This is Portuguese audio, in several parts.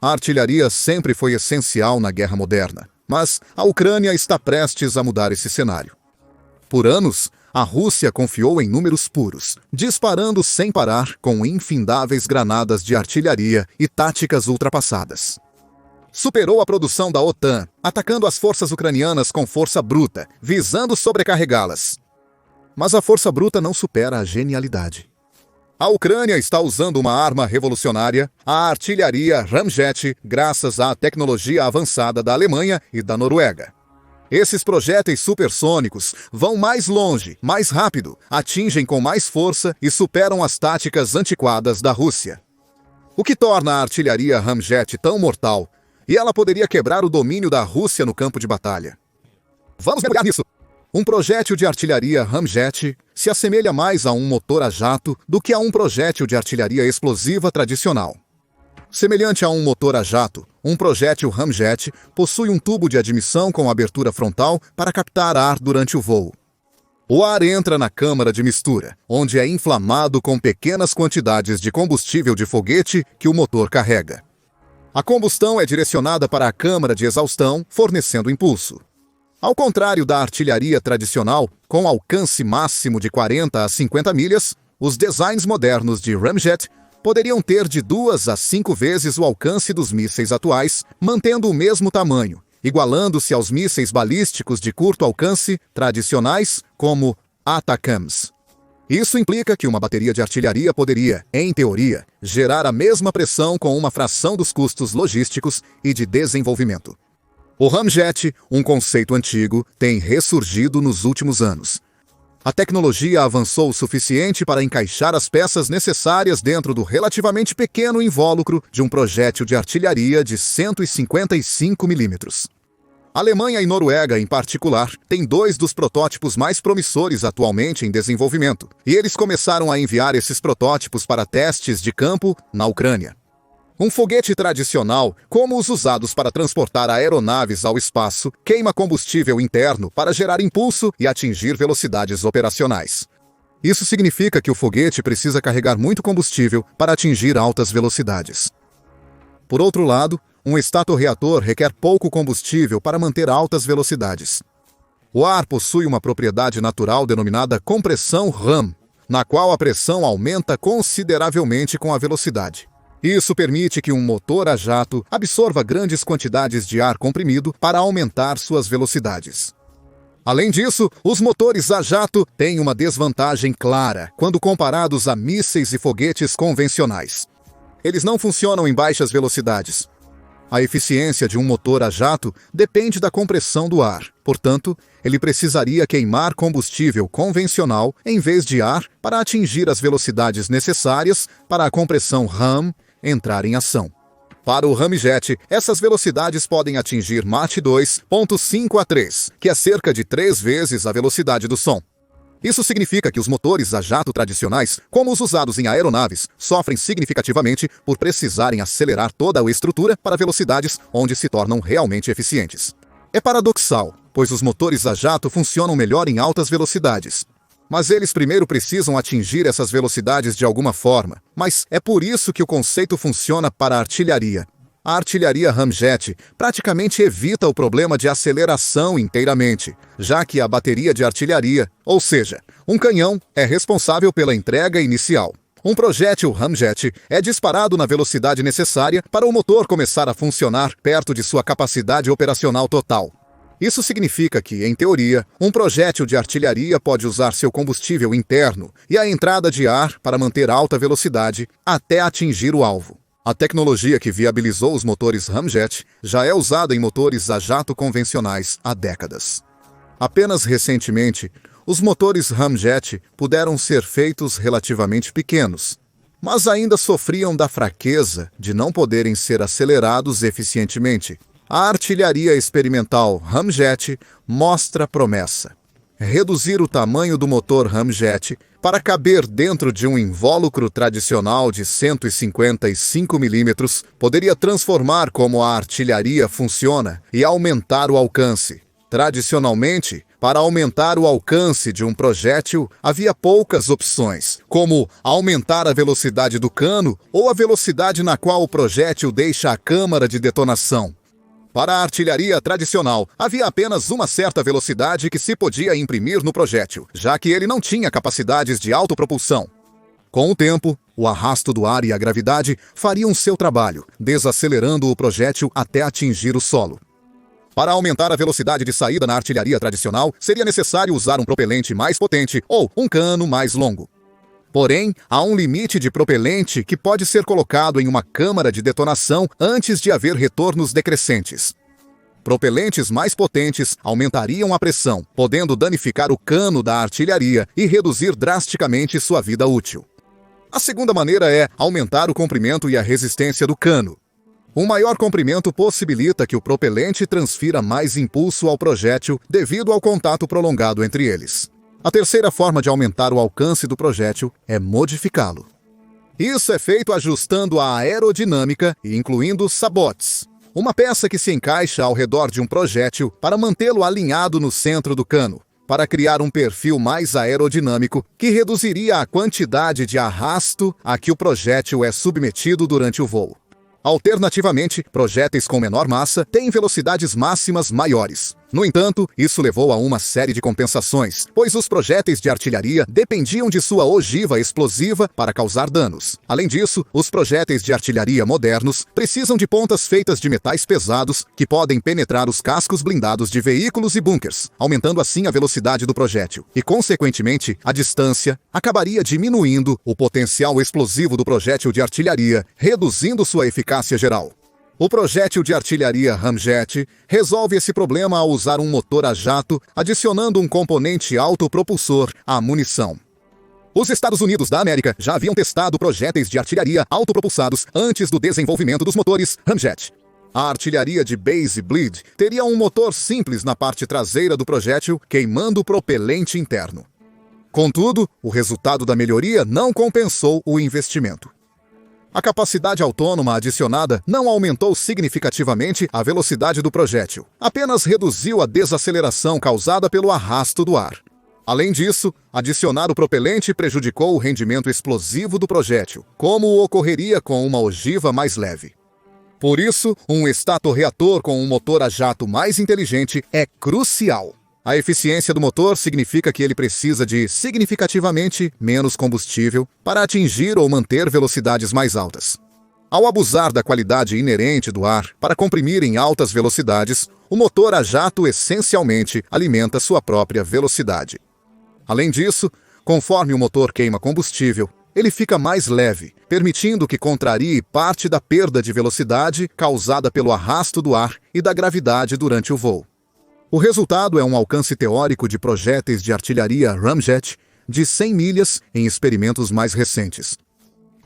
A artilharia sempre foi essencial na guerra moderna, mas a Ucrânia está prestes a mudar esse cenário. Por anos, a Rússia confiou em números puros, disparando sem parar com infindáveis granadas de artilharia e táticas ultrapassadas. Superou a produção da OTAN, atacando as forças ucranianas com força bruta, visando sobrecarregá-las. Mas a força bruta não supera a genialidade. A Ucrânia está usando uma arma revolucionária, a artilharia Ramjet, graças à tecnologia avançada da Alemanha e da Noruega. Esses projéteis supersônicos vão mais longe, mais rápido, atingem com mais força e superam as táticas antiquadas da Rússia. O que torna a artilharia Ramjet tão mortal, e ela poderia quebrar o domínio da Rússia no campo de batalha. Vamos mergulhar nisso! Um projétil de artilharia Ramjet se assemelha mais a um motor a jato do que a um projétil de artilharia explosiva tradicional. Semelhante a um motor a jato, um projétil Ramjet possui um tubo de admissão com abertura frontal para captar ar durante o voo. O ar entra na câmara de mistura, onde é inflamado com pequenas quantidades de combustível de foguete que o motor carrega. A combustão é direcionada para a câmara de exaustão, fornecendo impulso. Ao contrário da artilharia tradicional, com alcance máximo de 40 a 50 milhas, os designs modernos de Ramjet poderiam ter de 2 a 5 vezes o alcance dos mísseis atuais, mantendo o mesmo tamanho, igualando-se aos mísseis balísticos de curto alcance tradicionais, como ATACMS. Isso implica que uma bateria de artilharia poderia, em teoria, gerar a mesma pressão com uma fração dos custos logísticos e de desenvolvimento. O Ramjet, um conceito antigo, tem ressurgido nos últimos anos. A tecnologia avançou o suficiente para encaixar as peças necessárias dentro do relativamente pequeno invólucro de um projétil de artilharia de 155 milímetros. A Alemanha e Noruega, em particular, têm 2 dos protótipos mais promissores atualmente em desenvolvimento, e eles começaram a enviar esses protótipos para testes de campo na Ucrânia. Um foguete tradicional, como os usados para transportar aeronaves ao espaço, queima combustível interno para gerar impulso e atingir velocidades operacionais. Isso significa que o foguete precisa carregar muito combustível para atingir altas velocidades. Por outro lado, um estatorreator requer pouco combustível para manter altas velocidades. O ar possui uma propriedade natural denominada compressão Ram, na qual a pressão aumenta consideravelmente com a velocidade. Isso permite que um motor a jato absorva grandes quantidades de ar comprimido para aumentar suas velocidades. Além disso, os motores a jato têm uma desvantagem clara quando comparados a mísseis e foguetes convencionais. Eles não funcionam em baixas velocidades. A eficiência de um motor a jato depende da compressão do ar. Portanto, ele precisaria queimar combustível convencional em vez de ar para atingir as velocidades necessárias para a compressão Ram entrar em ação. Para o Ramjet, essas velocidades podem atingir Mach 2.5 a 3, que é cerca de 3 vezes a velocidade do som. Isso significa que os motores a jato tradicionais, como os usados em aeronaves, sofrem significativamente por precisarem acelerar toda a estrutura para velocidades onde se tornam realmente eficientes. É paradoxal, pois os motores a jato funcionam melhor em altas velocidades. Mas eles primeiro precisam atingir essas velocidades de alguma forma. Mas é por isso que o conceito funciona para a artilharia. A artilharia Ramjet praticamente evita o problema de aceleração inteiramente, já que a bateria de artilharia, ou seja, um canhão, é responsável pela entrega inicial. Um projétil Ramjet é disparado na velocidade necessária para o motor começar a funcionar perto de sua capacidade operacional total. Isso significa que, em teoria, um projétil de artilharia pode usar seu combustível interno e a entrada de ar para manter alta velocidade até atingir o alvo. A tecnologia que viabilizou os motores Ramjet já é usada em motores a jato convencionais há décadas. Apenas recentemente, os motores Ramjet puderam ser feitos relativamente pequenos, mas ainda sofriam da fraqueza de não poderem ser acelerados eficientemente. A artilharia experimental Ramjet mostra promessa. Reduzir o tamanho do motor Ramjet para caber dentro de um invólucro tradicional de 155 milímetros poderia transformar como a artilharia funciona e aumentar o alcance. Tradicionalmente, para aumentar o alcance de um projétil, havia poucas opções, como aumentar a velocidade do cano ou a velocidade na qual o projétil deixa a câmara de detonação. Para a artilharia tradicional, havia apenas uma certa velocidade que se podia imprimir no projétil, já que ele não tinha capacidades de autopropulsão. Com o tempo, o arrasto do ar e a gravidade fariam seu trabalho, desacelerando o projétil até atingir o solo. Para aumentar a velocidade de saída na artilharia tradicional, seria necessário usar um propelente mais potente ou um cano mais longo. Porém, há um limite de propelente que pode ser colocado em uma câmara de detonação antes de haver retornos decrescentes. Propelentes mais potentes aumentariam a pressão, podendo danificar o cano da artilharia e reduzir drasticamente sua vida útil. A segunda maneira é aumentar o comprimento e a resistência do cano. Um maior comprimento possibilita que o propelente transfira mais impulso ao projétil devido ao contato prolongado entre eles. A terceira forma de aumentar o alcance do projétil é modificá-lo. Isso é feito ajustando a aerodinâmica e incluindo sabotes, uma peça que se encaixa ao redor de um projétil para mantê-lo alinhado no centro do cano, para criar um perfil mais aerodinâmico que reduziria a quantidade de arrasto a que o projétil é submetido durante o voo. Alternativamente, projéteis com menor massa têm velocidades máximas maiores. No entanto, isso levou a uma série de compensações, pois os projéteis de artilharia dependiam de sua ogiva explosiva para causar danos. Além disso, os projéteis de artilharia modernos precisam de pontas feitas de metais pesados que podem penetrar os cascos blindados de veículos e bunkers, aumentando assim a velocidade do projétil. E, consequentemente, a distância acabaria diminuindo o potencial explosivo do projétil de artilharia, reduzindo sua eficácia geral. O projétil de artilharia ramjet resolve esse problema ao usar um motor a jato, adicionando um componente autopropulsor à munição. Os Estados Unidos da América já haviam testado projéteis de artilharia autopropulsados antes do desenvolvimento dos motores ramjet. A artilharia de Base Bleed teria um motor simples na parte traseira do projétil, queimando o propelente interno. Contudo, o resultado da melhoria não compensou o investimento. A capacidade autônoma adicionada não aumentou significativamente a velocidade do projétil, apenas reduziu a desaceleração causada pelo arrasto do ar. Além disso, adicionar o propelente prejudicou o rendimento explosivo do projétil, como ocorreria com uma ogiva mais leve. Por isso, um estator-reator com um motor a jato mais inteligente é crucial. A eficiência do motor significa que ele precisa de significativamente menos combustível para atingir ou manter velocidades mais altas. Ao abusar da qualidade inerente do ar para comprimir em altas velocidades, o motor a jato essencialmente alimenta sua própria velocidade. Além disso, conforme o motor queima combustível, ele fica mais leve, permitindo que contrarie parte da perda de velocidade causada pelo arrasto do ar e da gravidade durante o voo. O resultado é um alcance teórico de projéteis de artilharia ramjet de 100 milhas em experimentos mais recentes.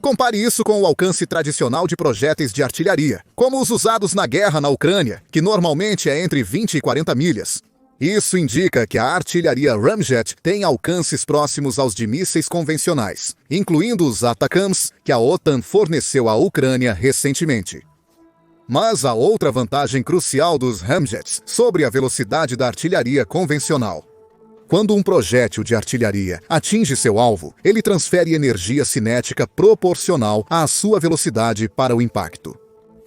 Compare isso com o alcance tradicional de projéteis de artilharia, como os usados na guerra na Ucrânia, que normalmente é entre 20 e 40 milhas. Isso indica que a artilharia ramjet tem alcances próximos aos de mísseis convencionais, incluindo os ATACMS que a OTAN forneceu à Ucrânia recentemente. Mas há outra vantagem crucial dos ramjets sobre a velocidade da artilharia convencional. Quando um projétil de artilharia atinge seu alvo, ele transfere energia cinética proporcional à sua velocidade para o impacto.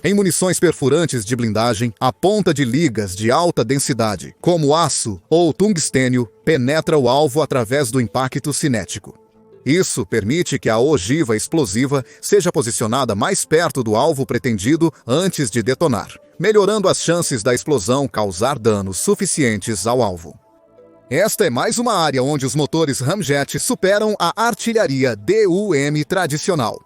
Em munições perfurantes de blindagem, a ponta de ligas de alta densidade, como aço ou tungstênio, penetra o alvo através do impacto cinético. Isso permite que a ogiva explosiva seja posicionada mais perto do alvo pretendido antes de detonar, melhorando as chances da explosão causar danos suficientes ao alvo. Esta é mais uma área onde os motores ramjet superam a artilharia DUM tradicional.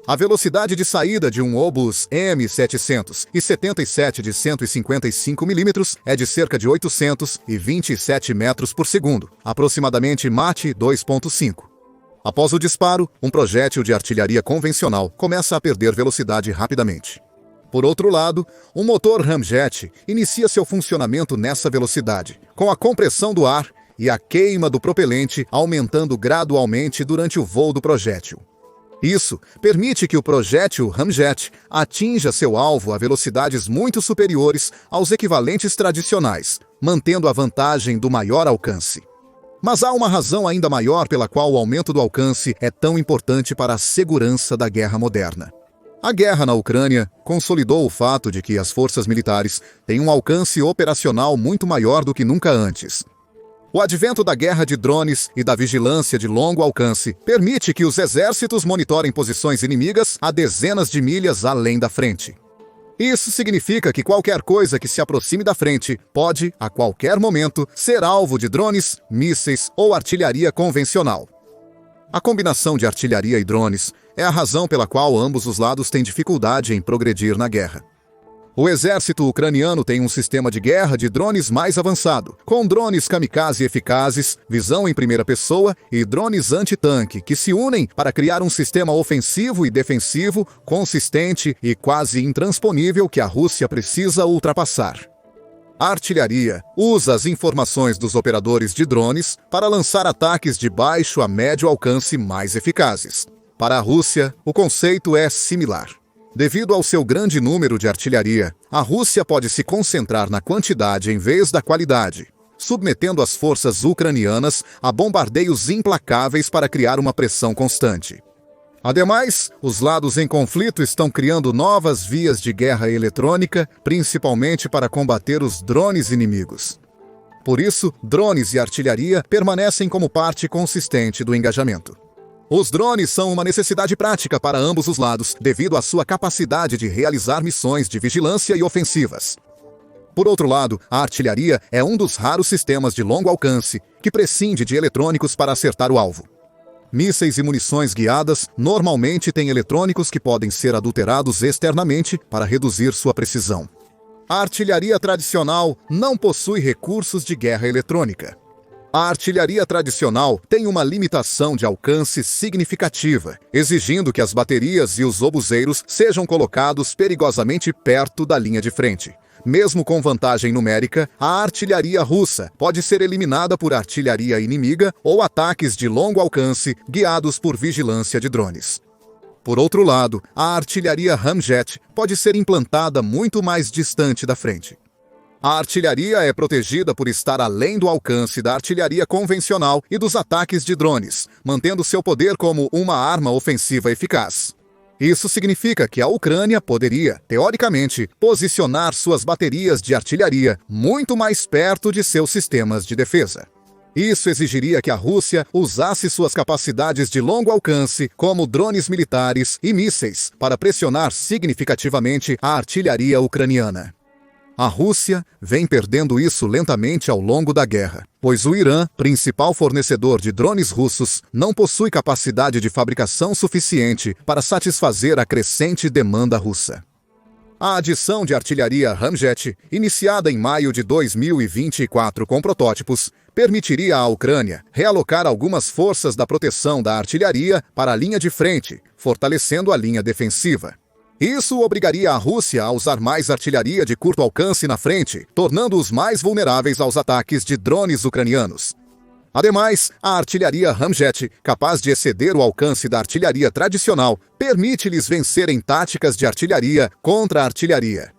A velocidade de saída de um obus M700 e 77 de 155 mm é de cerca de 827 metros por segundo, aproximadamente Mach 2.5. Após o disparo, um projétil de artilharia convencional começa a perder velocidade rapidamente. Por outro lado, um motor ramjet inicia seu funcionamento nessa velocidade, com a compressão do ar e a queima do propelente aumentando gradualmente durante o voo do projétil. Isso permite que o projétil ramjet atinja seu alvo a velocidades muito superiores aos equivalentes tradicionais, mantendo a vantagem do maior alcance. Mas há uma razão ainda maior pela qual o aumento do alcance é tão importante para a segurança da guerra moderna. A guerra na Ucrânia consolidou o fato de que as forças militares têm um alcance operacional muito maior do que nunca antes. O advento da guerra de drones e da vigilância de longo alcance permite que os exércitos monitorem posições inimigas a dezenas de milhas além da frente. Isso significa que qualquer coisa que se aproxime da frente pode, a qualquer momento, ser alvo de drones, mísseis ou artilharia convencional. A combinação de artilharia e drones é a razão pela qual ambos os lados têm dificuldade em progredir na guerra. O exército ucraniano tem um sistema de guerra de drones mais avançado, com drones kamikaze eficazes, visão em primeira pessoa e drones anti-tanque, que se unem para criar um sistema ofensivo e defensivo consistente e quase intransponível que a Rússia precisa ultrapassar. A artilharia usa as informações dos operadores de drones para lançar ataques de baixo a médio alcance mais eficazes. Para a Rússia, o conceito é similar. Devido ao seu grande número de artilharia, a Rússia pode se concentrar na quantidade em vez da qualidade, submetendo as forças ucranianas a bombardeios implacáveis para criar uma pressão constante. Ademais, os lados em conflito estão criando novas vias de guerra eletrônica, principalmente para combater os drones inimigos. Por isso, drones e artilharia permanecem como parte consistente do engajamento. Os drones são uma necessidade prática para ambos os lados, devido à sua capacidade de realizar missões de vigilância e ofensivas. Por outro lado, a artilharia é um dos raros sistemas de longo alcance que prescinde de eletrônicos para acertar o alvo. Mísseis e munições guiadas normalmente têm eletrônicos que podem ser adulterados externamente para reduzir sua precisão. A artilharia tradicional não possui recursos de guerra eletrônica. A artilharia tradicional tem uma limitação de alcance significativa, exigindo que as baterias e os obuseiros sejam colocados perigosamente perto da linha de frente. Mesmo com vantagem numérica, a artilharia russa pode ser eliminada por artilharia inimiga ou ataques de longo alcance guiados por vigilância de drones. Por outro lado, a artilharia ramjet pode ser implantada muito mais distante da frente. A artilharia é protegida por estar além do alcance da artilharia convencional e dos ataques de drones, mantendo seu poder como uma arma ofensiva eficaz. Isso significa que a Ucrânia poderia, teoricamente, posicionar suas baterias de artilharia muito mais perto de seus sistemas de defesa. Isso exigiria que a Rússia usasse suas capacidades de longo alcance, como drones militares e mísseis, para pressionar significativamente a artilharia ucraniana. A Rússia vem perdendo isso lentamente ao longo da guerra, pois o Irã, principal fornecedor de drones russos, não possui capacidade de fabricação suficiente para satisfazer a crescente demanda russa. A adição de artilharia ramjet, iniciada em maio de 2024 com protótipos, permitiria à Ucrânia realocar algumas forças da proteção da artilharia para a linha de frente, fortalecendo a linha defensiva. Isso obrigaria a Rússia a usar mais artilharia de curto alcance na frente, tornando-os mais vulneráveis aos ataques de drones ucranianos. Ademais, a artilharia ramjet, capaz de exceder o alcance da artilharia tradicional, permite-lhes vencer em táticas de artilharia contra artilharia.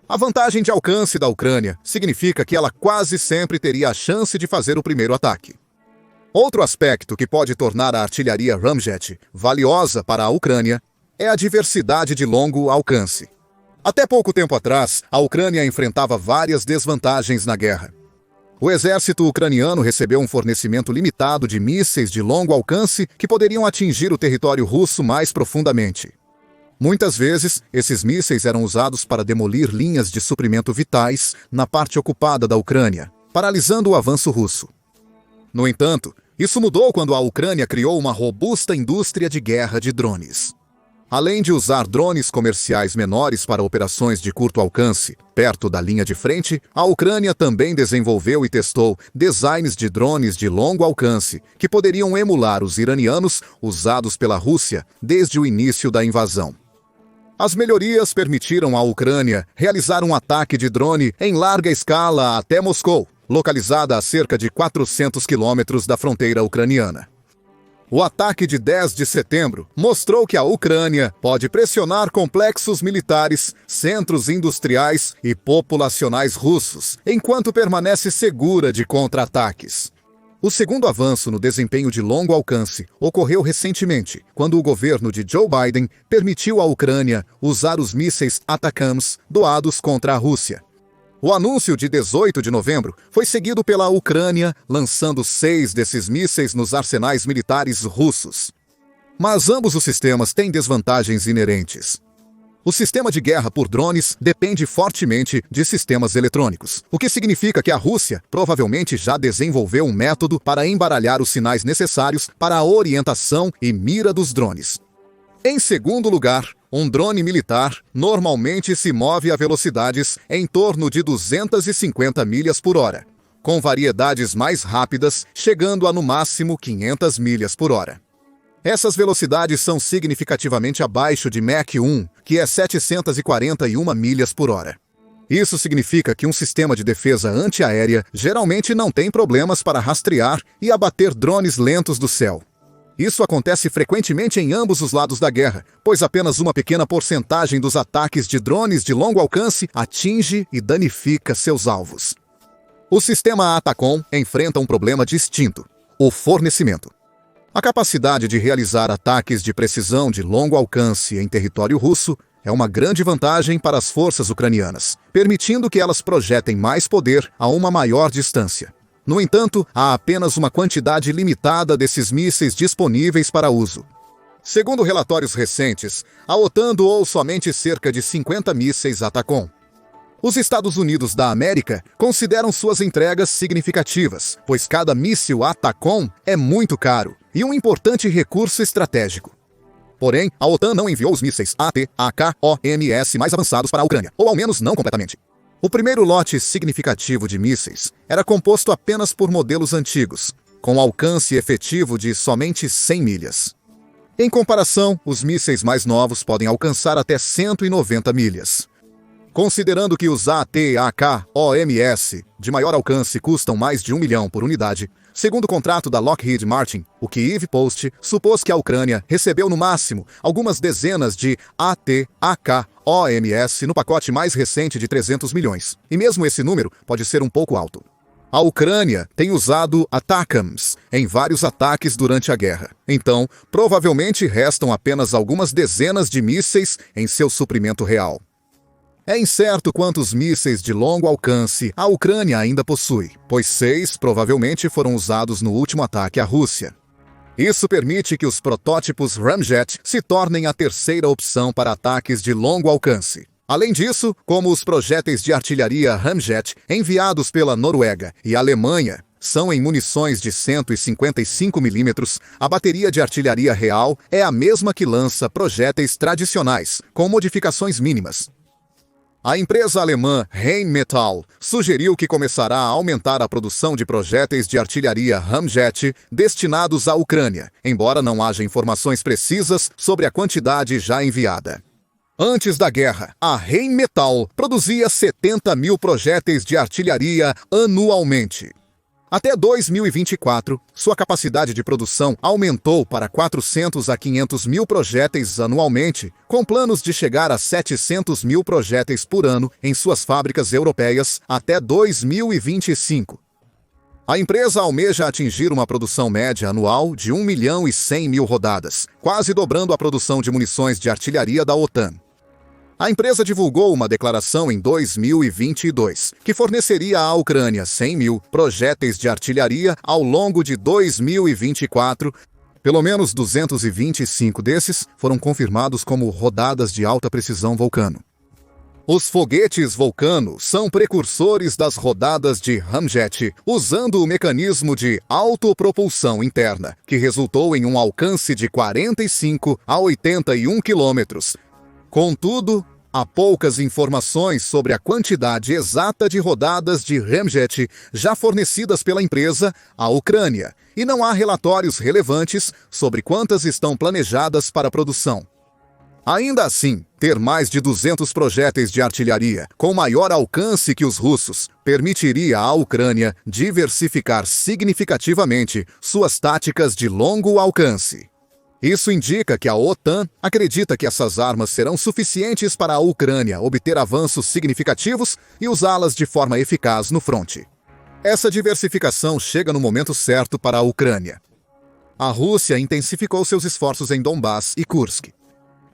A vantagem de alcance da Ucrânia significa que ela quase sempre teria a chance de fazer o primeiro ataque. Outro aspecto que pode tornar a artilharia ramjet valiosa para a Ucrânia é a diversidade de longo alcance. Até pouco tempo atrás, a Ucrânia enfrentava várias desvantagens na guerra. O exército ucraniano recebeu um fornecimento limitado de mísseis de longo alcance que poderiam atingir o território russo mais profundamente. Muitas vezes, esses mísseis eram usados para demolir linhas de suprimento vitais na parte ocupada da Ucrânia, paralisando o avanço russo. No entanto, isso mudou quando a Ucrânia criou uma robusta indústria de guerra de drones. Além de usar drones comerciais menores para operações de curto alcance, perto da linha de frente, a Ucrânia também desenvolveu e testou designs de drones de longo alcance que poderiam emular os iranianos usados pela Rússia desde o início da invasão. As melhorias permitiram à Ucrânia realizar um ataque de drone em larga escala até Moscou, localizada a cerca de 400 quilômetros da fronteira ucraniana. O ataque de 10 de setembro mostrou que a Ucrânia pode pressionar complexos militares, centros industriais e populacionais russos, enquanto permanece segura de contra-ataques. O segundo avanço no desempenho de longo alcance ocorreu recentemente, quando o governo de Joe Biden permitiu à Ucrânia usar os mísseis ATACMS doados contra a Rússia. O anúncio de 18 de novembro foi seguido pela Ucrânia lançando 6 desses mísseis nos arsenais militares russos. Mas ambos os sistemas têm desvantagens inerentes. O sistema de guerra por drones depende fortemente de sistemas eletrônicos, o que significa que a Rússia provavelmente já desenvolveu um método para embaralhar os sinais necessários para a orientação e mira dos drones. Em segundo lugar, um drone militar normalmente se move a velocidades em torno de 250 milhas por hora, com variedades mais rápidas chegando a no máximo 500 milhas por hora. Essas velocidades são significativamente abaixo de Mach 1, que é 741 milhas por hora. Isso significa que um sistema de defesa antiaérea geralmente não tem problemas para rastrear e abater drones lentos do céu. Isso acontece frequentemente em ambos os lados da guerra, pois apenas uma pequena porcentagem dos ataques de drones de longo alcance atinge e danifica seus alvos. O sistema ATACMS enfrenta um problema distinto: o fornecimento. A capacidade de realizar ataques de precisão de longo alcance em território russo é uma grande vantagem para as forças ucranianas, permitindo que elas projetem mais poder a uma maior distância. No entanto, há apenas uma quantidade limitada desses mísseis disponíveis para uso. Segundo relatórios recentes, a OTAN doou somente cerca de 50 mísseis ATACMS. Os Estados Unidos da América consideram suas entregas significativas, pois cada míssil ATACMS é muito caro e um importante recurso estratégico. Porém, a OTAN não enviou os mísseis ATACMS mais avançados para a Ucrânia, ou ao menos não completamente. O primeiro lote significativo de mísseis era composto apenas por modelos antigos, com alcance efetivo de somente 100 milhas. Em comparação, os mísseis mais novos podem alcançar até 190 milhas. Considerando que os ATACMS de maior alcance custam mais de 1 milhão por unidade, segundo o contrato da Lockheed Martin, o Kyiv Post supôs que a Ucrânia recebeu no máximo algumas dezenas de ATACMS no pacote mais recente de 300 milhões. E mesmo esse número pode ser um pouco alto. A Ucrânia tem usado ATACMS em vários ataques durante a guerra. Então, provavelmente restam apenas algumas dezenas de mísseis em seu suprimento real. É incerto quantos mísseis de longo alcance a Ucrânia ainda possui, pois 6 provavelmente foram usados no último ataque à Rússia. Isso permite que os protótipos Ramjet se tornem a terceira opção para ataques de longo alcance. Além disso, como os projéteis de artilharia Ramjet enviados pela Noruega e Alemanha são em munições de 155 mm, a bateria de artilharia real é a mesma que lança projéteis tradicionais, com modificações mínimas. A empresa alemã Rheinmetall sugeriu que começará a aumentar a produção de projéteis de artilharia Ramjet destinados à Ucrânia, embora não haja informações precisas sobre a quantidade já enviada. Antes da guerra, a Rheinmetall produzia 70 mil projéteis de artilharia anualmente. Até 2024, sua capacidade de produção aumentou para 400 a 500 mil projéteis anualmente, com planos de chegar a 700 mil projéteis por ano em suas fábricas europeias até 2025. A empresa almeja atingir uma produção média anual de 1 milhão e 100 mil rodadas, quase dobrando a produção de munições de artilharia da OTAN. A empresa divulgou uma declaração em 2022, que forneceria à Ucrânia 100 mil projéteis de artilharia ao longo de 2024. Pelo menos 225 desses foram confirmados como rodadas de alta precisão Vulcano. Os foguetes Vulcano são precursores das rodadas de Ramjet, usando o mecanismo de autopropulsão interna, que resultou em um alcance de 45 a 81 quilômetros. Contudo, há poucas informações sobre a quantidade exata de rodadas de Ramjet já fornecidas pela empresa à Ucrânia, e não há relatórios relevantes sobre quantas estão planejadas para a produção. Ainda assim, ter mais de 200 projéteis de artilharia com maior alcance que os russos permitiria à Ucrânia diversificar significativamente suas táticas de longo alcance. Isso indica que a OTAN acredita que essas armas serão suficientes para a Ucrânia obter avanços significativos e usá-las de forma eficaz no fronte. Essa diversificação chega no momento certo para a Ucrânia. A Rússia intensificou seus esforços em Donbás e Kursk.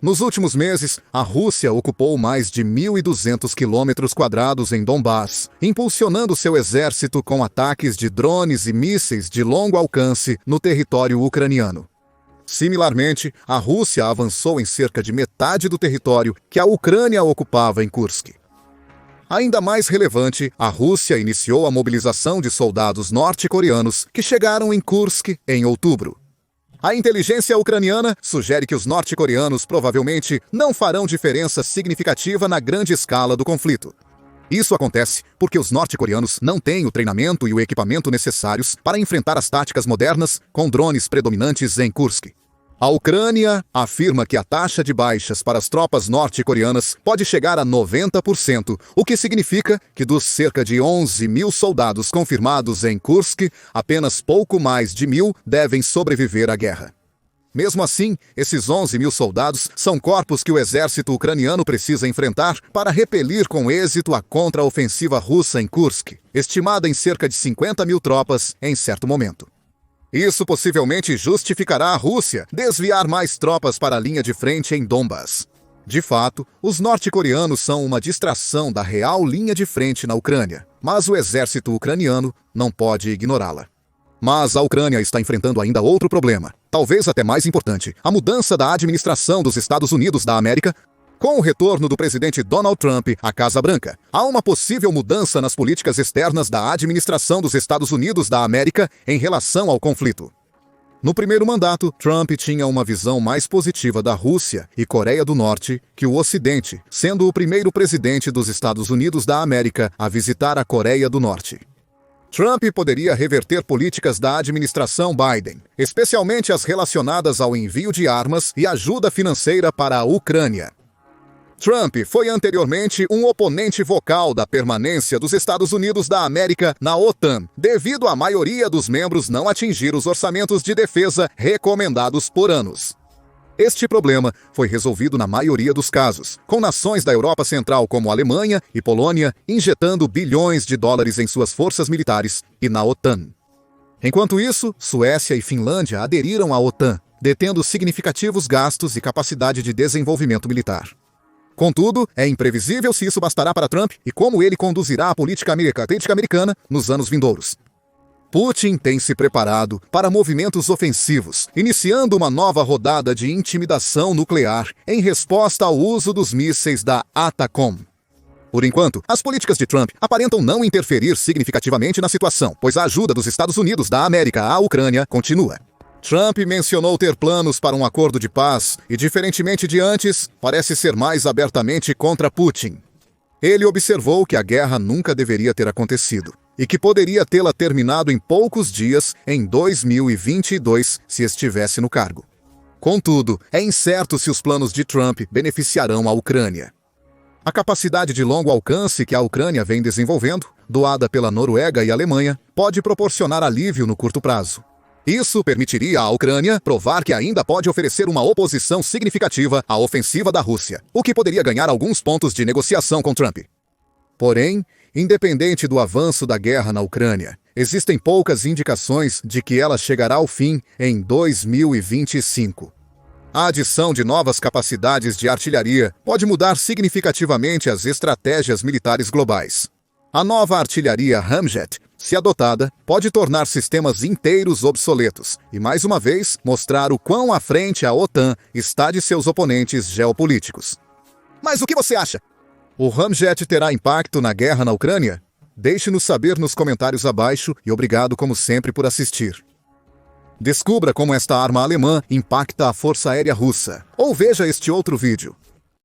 Nos últimos meses, a Rússia ocupou mais de 1.200 km² em Donbás, impulsionando seu exército com ataques de drones e mísseis de longo alcance no território ucraniano. Similarmente, a Rússia avançou em cerca de metade do território que a Ucrânia ocupava em Kursk. Ainda mais relevante, a Rússia iniciou a mobilização de soldados norte-coreanos que chegaram em Kursk em outubro. A inteligência ucraniana sugere que os norte-coreanos provavelmente não farão diferença significativa na grande escala do conflito. Isso acontece porque os norte-coreanos não têm o treinamento e o equipamento necessários para enfrentar as táticas modernas com drones predominantes em Kursk. A Ucrânia afirma que a taxa de baixas para as tropas norte-coreanas pode chegar a 90%, o que significa que dos cerca de 11.000 soldados confirmados em Kursk, apenas pouco mais de 1.000 devem sobreviver à guerra. Mesmo assim, esses 11.000 soldados são corpos que o exército ucraniano precisa enfrentar para repelir com êxito a contra-ofensiva russa em Kursk, estimada em cerca de 50.000 tropas em certo momento. Isso possivelmente justificará a Rússia desviar mais tropas para a linha de frente em Donbás. De fato, os norte-coreanos são uma distração da real linha de frente na Ucrânia, mas o exército ucraniano não pode ignorá-la. Mas a Ucrânia está enfrentando ainda outro problema, talvez até mais importante: a mudança da administração dos Estados Unidos da América. Com o retorno do presidente Donald Trump à Casa Branca, há uma possível mudança nas políticas externas da administração dos Estados Unidos da América em relação ao conflito. No primeiro mandato, Trump tinha uma visão mais positiva da Rússia e Coreia do Norte que o Ocidente, sendo o primeiro presidente dos Estados Unidos da América a visitar a Coreia do Norte. Trump poderia reverter políticas da administração Biden, especialmente as relacionadas ao envio de armas e ajuda financeira para a Ucrânia. Trump foi anteriormente um oponente vocal da permanência dos Estados Unidos da América na OTAN, devido à maioria dos membros não atingir os orçamentos de defesa recomendados por anos. Este problema foi resolvido na maioria dos casos, com nações da Europa Central como Alemanha e Polônia injetando bilhões de dólares em suas forças militares e na OTAN. Enquanto isso, Suécia e Finlândia aderiram à OTAN, detendo significativos gastos e capacidade de desenvolvimento militar. Contudo, é imprevisível se isso bastará para Trump e como ele conduzirá a política americana nos anos vindouros. Putin tem se preparado para movimentos ofensivos, iniciando uma nova rodada de intimidação nuclear em resposta ao uso dos mísseis da ATACMS. Por enquanto, as políticas de Trump aparentam não interferir significativamente na situação, pois a ajuda dos Estados Unidos da América à Ucrânia continua. Trump mencionou ter planos para um acordo de paz e, diferentemente de antes, parece ser mais abertamente contra Putin. Ele observou que a guerra nunca deveria ter acontecido e que poderia tê-la terminado em poucos dias em 2022 se estivesse no cargo. Contudo, é incerto se os planos de Trump beneficiarão a Ucrânia. A capacidade de longo alcance que a Ucrânia vem desenvolvendo, doada pela Noruega e Alemanha, pode proporcionar alívio no curto prazo. Isso permitiria à Ucrânia provar que ainda pode oferecer uma oposição significativa à ofensiva da Rússia, o que poderia ganhar alguns pontos de negociação com Trump. Porém, independente do avanço da guerra na Ucrânia, existem poucas indicações de que ela chegará ao fim em 2025. A adição de novas capacidades de artilharia pode mudar significativamente as estratégias militares globais. A nova artilharia Ramjet, se adotada, pode tornar sistemas inteiros obsoletos e, mais uma vez, mostrar o quão à frente a OTAN está de seus oponentes geopolíticos. Mas o que você acha? O Ramjet terá impacto na guerra na Ucrânia? Deixe-nos saber nos comentários abaixo e obrigado como sempre por assistir. Descubra como esta arma alemã impacta a Força Aérea Russa. Ou veja este outro vídeo.